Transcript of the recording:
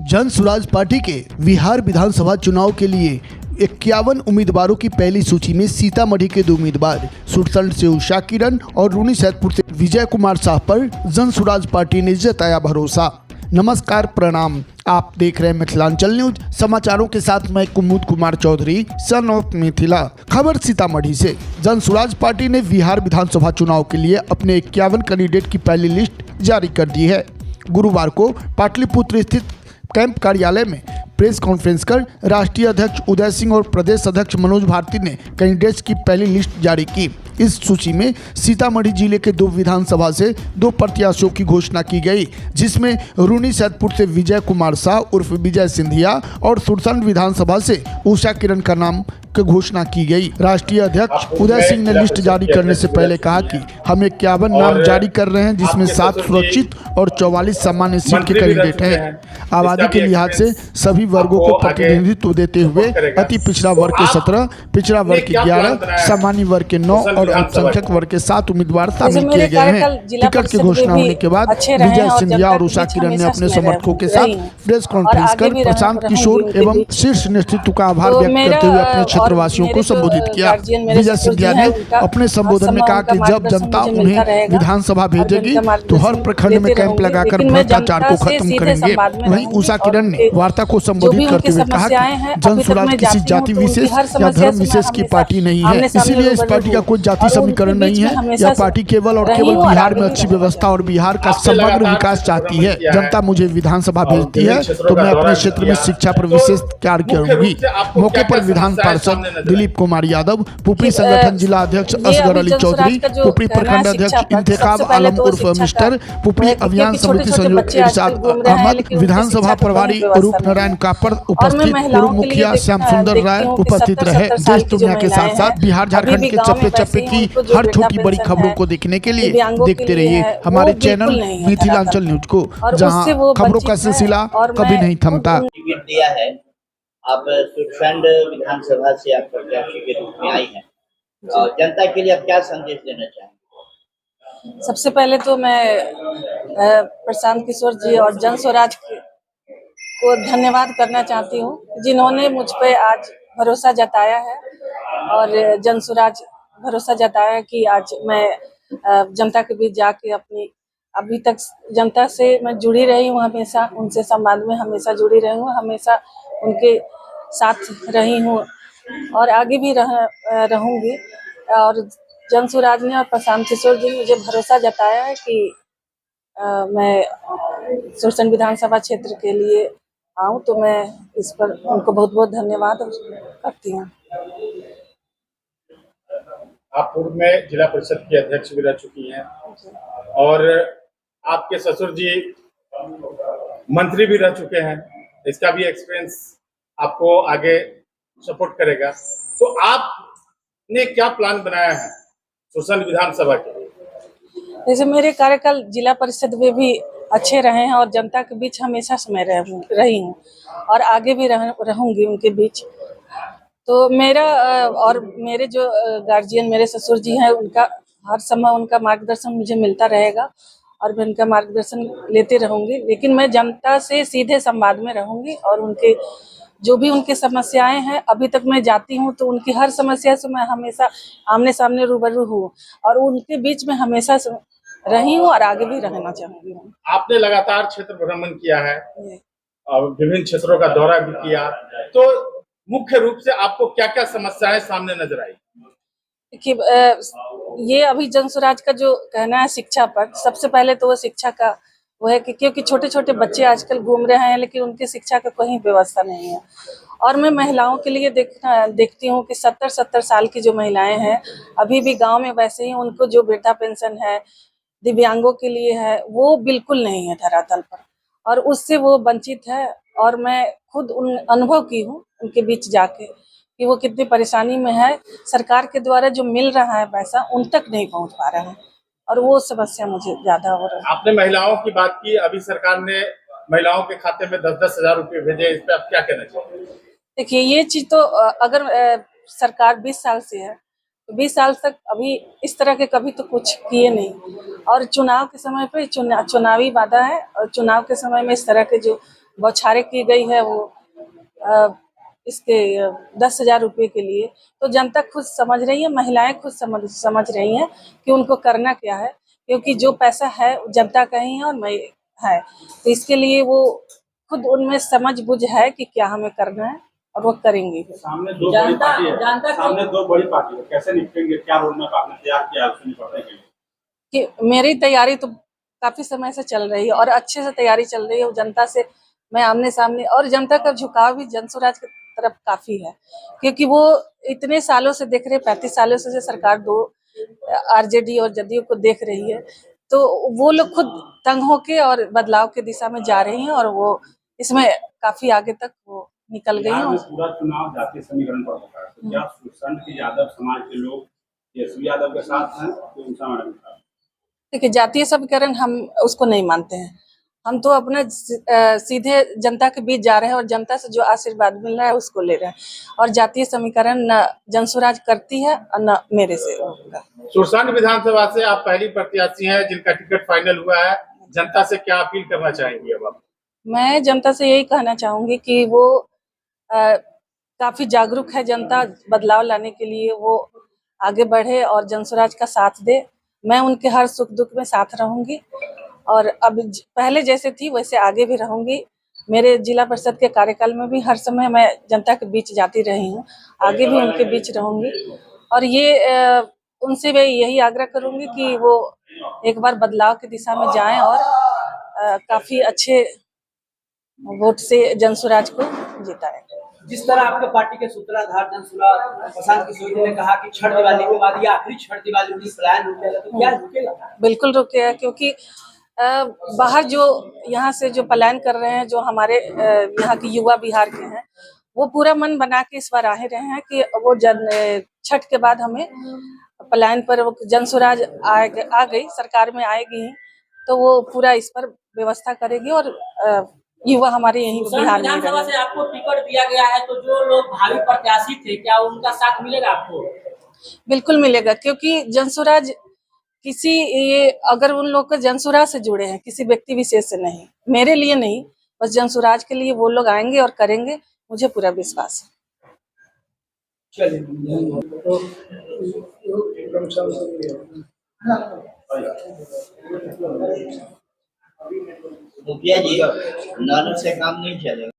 जन स्वराज पार्टी के बिहार विधानसभा चुनाव के लिए 51 उम्मीदवारों की पहली सूची में सीतामढ़ी के 2 उम्मीदवार सुरसंड से उषा किरण और रूनी सैदपुर से विजय कुमार शाह पर जन स्वराज पार्टी ने जताया भरोसा। नमस्कार, प्रणाम। आप देख रहे हैं मिथिलांचल न्यूज। समाचारों के साथ मैं कुमुद कुमार चौधरी, सन ऑफ मिथिला। खबर सीतामढ़ी से। जन स्वराज पार्टी ने बिहार विधानसभा चुनाव के लिए अपने 51 कैंडिडेट की पहली लिस्ट जारी कर दी है। गुरुवार को पाटलिपुत्र स्थित कैंप कार्यालय में प्रेस कॉन्फ्रेंस कर राष्ट्रीय अध्यक्ष उदय सिंह और प्रदेश अध्यक्ष मनोज भारती ने कैंडिडेट्स की पहली लिस्ट जारी की। इस सूची में सीतामढ़ी जिले के 2 विधानसभा से 2 प्रत्याशियों की घोषणा की गई, जिसमें रूनी सैदपुर से विजय कुमार शाह उर्फ विजय सिंधिया और सुरसंड विधानसभा से उषा किरण का नाम की घोषणा की गई। राष्ट्रीय अध्यक्ष उदय सिंह ने लिस्ट जारी करने से पहले कहा कि हम 51 नाम जारी कर रहे हैं, जिसमें 7 सुरक्षित और 44 सामान्य सीट के कैंडिडेट हैं। आबादी के लिहाज से सभी वर्गों को प्रतिनिधित्व देते हुए अति पिछड़ा वर्ग के 17, पिछड़ा वर्ग के 11, सामान्य वर्ग के 9 और अल्पसंख्यक वर्ग के 7 उम्मीदवार शामिल किए गए हैं। टिकट की घोषणा होने के बाद विजय सिंधिया और उषा किरण ने अपने समर्थकों के साथ प्रेस कॉन्फ्रेंस कर प्रशांत किशोर एवं शीर्ष नेतृत्व का आभार व्यक्त करते हुए अपने क्षेत्रवासियों को संबोधित किया। विजय सिंधिया ने अपने संबोधन में कहा कि जब जनता उन्हें विधानसभा भेजेगी तो हर प्रखंड में कैंप लगाकर भ्रष्टाचार को खत्म करेंगे। वहीं उषा किरण ने वार्ता को संबोधित करते हुए कहा कि जन स्वराज किसी जाति विशेष या धर्म विशेष की पार्टी नहीं है, इसीलिए इस पार्टी का कोई जाति समीकरण नहीं है। यह पार्टी केवल और केवल बिहार में अच्छी व्यवस्था और बिहार का समग्र विकास चाहती है। जनता मुझे विधानसभा भेजती है तो मैं अपने क्षेत्र में शिक्षा पर विशेष कार्य करूंगी। मौके पर विधान पार्षद दिलीप कुमार यादव, पुपरी संगठन जिला अध्यक्ष असगर अली चौधरी, पुपरी प्रखंड अध्यक्ष इंतखाब आलम उर्फ मिस्टर, पुपरी अभियान समिति संयोजक इरशाद अहमद, विधानसभा प्रभारी रूप नारायण कापर उपस्थित, पूर्व मुखिया श्याम सुंदर राय उपस्थित रहे। देश दुनिया के साथ साथ बिहार झारखंड के चप्पे चप्पे की हर छोटी बड़ी खबरों को देखने के लिए देखते रहिए हमारे चैनल मिथिलांचल न्यूज को, जहां खबरों का सिलसिला कभी नहीं थमता। दिया है, आप सुरसंड विधानसभा से आप प्रत्याशी के रूप में आई हैं, जनता के लिए आप क्या संदेश देना चाहेंगे? सबसे पहले तो मैं प्रशांत किशोर जी और जन स्वराज को धन्यवाद करना चाहती हूँ, जिन्होंने मुझ पे आज भरोसा जताया है और जन स्वराज भरोसा जताया कि आज मैं जनता के बीच जाके अपनी अभी तक जनता से मैं जुड़ी रही हूँ, हमेशा उनसे संवाद में हमेशा जुड़ी रही हूँ, हमेशा उनके साथ रही हूँ और आगे भी रहूँगी। और जन स्वराज ने और प्रशांत किशोर जी ने मुझे भरोसा जताया है कि मैं सुरसंड विधानसभा क्षेत्र के लिए आऊँ, तो मैं इस पर उनको बहुत बहुत धन्यवाद करती हूँ। आप पूर्व में जिला परिषद की अध्यक्ष भी रह चुकी हैं और आपके ससुर जी मंत्री भी रह चुके हैं, इसका भी एक्सपीरियंस आपको आगे सपोर्ट करेगा। तो आपने क्या प्लान बनाया है सुरसंड विधानसभा के लिए? जैसे मेरे कार्यकाल जिला परिषद में भी अच्छे रहे हैं और जनता के बीच हमेशा समय रही हूँ और आगे भी रहूंगी उनके बीच। तो मेरा और मेरे जो गार्जियन मेरे ससुर जी हैं, उनका हर समय उनका मार्गदर्शन मुझे मिलता रहेगा और मैं उनका मार्गदर्शन लेते रहूंगी। लेकिन मैं जनता से सीधे संवाद में रहूंगी और उनके जो भी उनकी समस्याएं हैं, अभी तक मैं जाती हूं तो उनकी हर समस्या से मैं हमेशा आमने सामने रूबरू हूँ और उनके बीच में हमेशा रही हूँ और आगे भी रहना चाहूंगी। आपने लगातार क्षेत्र भ्रमण किया है और विभिन्न क्षेत्रों का दौरा भी किया, तो मुख्य रूप से आपको क्या क्या समस्याएं सामने नजर आई? देखिए, ये अभी जन स्वराज का जो कहना है शिक्षा पर, सबसे पहले तो वो शिक्षा का वो है कि क्योंकि छोटे छोटे बच्चे आजकल घूम रहे हैं लेकिन उनकी शिक्षा का कोई व्यवस्था नहीं है। और मैं महिलाओं के लिए देखती हूँ कि 70-70 साल की जो महिलाएं हैं अभी भी गांव में वैसे ही उनको जो वृद्धा पेंशन है, दिव्यांगों के लिए है, वो बिल्कुल नहीं है धरातल पर और उससे वो वंचित है। और मैं खुद उन अनुभव की हूँ उनके बीच जाके कि वो कितनी परेशानी में है। सरकार के द्वारा जो मिल रहा है पैसा उन तक नहीं पहुँच पा रहा है और वो समस्या मुझे ज्यादा हो रहा है। आपने महिलाओं की बात की, अभी सरकार ने महिलाओं के खाते में 10-10 हजार रुपये भेजे, इस पे आप क्या कहना चाहिए? देखिए, ये चीज तो अगर सरकार 20 साल से है तो 20 साल तक अभी इस तरह के कभी तो कुछ किए नहीं और चुनाव के समय पे चुनावी वादा है और चुनाव के समय में इस तरह के जो बौछारें की गई है वो अ, इसके 10,000 रुपये के लिए, तो जनता खुद समझ रही है, महिलाएं खुद समझ रही हैं कि उनको करना क्या है, क्योंकि जो पैसा है जनता का ही है और मैं है, तो इसके लिए वो खुद उनमें समझ बुझ है कि क्या हमें करना है और वो करेंगे। सामने दो बड़ी पार्टी है, सामने दो बड़ी पार्टी है, कैसे निपटेंगे, क्या रोड मैप आपने तैयार किया है उससे निपटने के लिए? कि मेरी तैयारी तो काफी समय से चल रही है और अच्छे से तैयारी चल रही है। जनता से मैं आमने सामने, और जनता का झुकाव भी जनसुराज की तरफ काफी है, क्योंकि वो इतने सालों से देख रहे, 35 सालों से सरकार दो आरजेडी और जदयू को देख रही है, तो वो लोग खुद तंग होके और बदलाव की दिशा में जा रही हैं और वो इसमें काफी आगे तक वो निकल गई बिहार में हैं। पूरा चुनाव जातीय समीकरण पर होता है, तो क्या सुशांत यादव समाज के लोग तेजस्वी यादव के साथ हैं तो उनका मैडम के साथ? देखिए, जातीय समीकरण हम उसको नहीं मानते हैं। हम तो अपना सीधे जनता के बीच जा रहे हैं और जनता से जो आशीर्वाद मिल रहा है उसको ले रहे हैं, और जातीय समीकरण न जनसुराज करती है और न मेरे से होगा। सुरसंड विधानसभा से आप पहली प्रत्याशी हैं जिनका टिकट फाइनल हुआ है, जनता से क्या अपील करना चाहेंगी अब आप? मैं जनता से यही कहना चाहूंगी कि वो काफी जागरूक है जनता, बदलाव लाने के लिए वो आगे बढ़े और जनसुराज का साथ दे। मैं उनके हर सुख दुख में साथ रहूंगी और अब पहले जैसे थी वैसे आगे भी रहूंगी। मेरे जिला परिषद के कार्यकाल में भी हर समय मैं जनता के बीच जाती रही हूँ, आगे भी उनके बीच रहूंगी। और ये उनसे मैं यही आग्रह करूंगी कि वो एक बार बदलाव की दिशा में जाएं और काफी अच्छे वोट से जनसुराज को जिताएं। जिस तरह आपके पार्टी के सूत्रधार जनसुराज प्रशांत किशोर जी ने कहा कि छठ दिवाली के बाद ये आखिरी छठ दिवाली उन्नीस पलायन रुकेगा, तो क्या रुकेगा? बिल्कुल रुकेगा, क्योंकि बाहर जो यहाँ से जो पलायन कर रहे हैं, जो हमारे यहाँ के युवा बिहार के हैं, वो पूरा मन बना के इस बार आ रहे हैं कि वो छठ के बाद हमें पलायन पर जनसुराज आ गई, सरकार में आएगी, तो वो पूरा इस पर व्यवस्था करेगी और युवा हमारे यही बिहार में विधानसभा से आपको टिकट दिया गया है, तो जो लोग भावी प्रत्याशी थे क्या उनका साथ मिलेगा आपको? बिल्कुल मिलेगा, क्योंकि जनसुराज ये अगर उन लोग के जनसुराज से जुड़े हैं, किसी व्यक्ति विशेष से नहीं, मेरे लिए नहीं, बस जनसुराज के लिए वो लोग आएंगे और करेंगे, मुझे पूरा विश्वास है। मुखिया जी, नानू से काम नहीं चलेगा।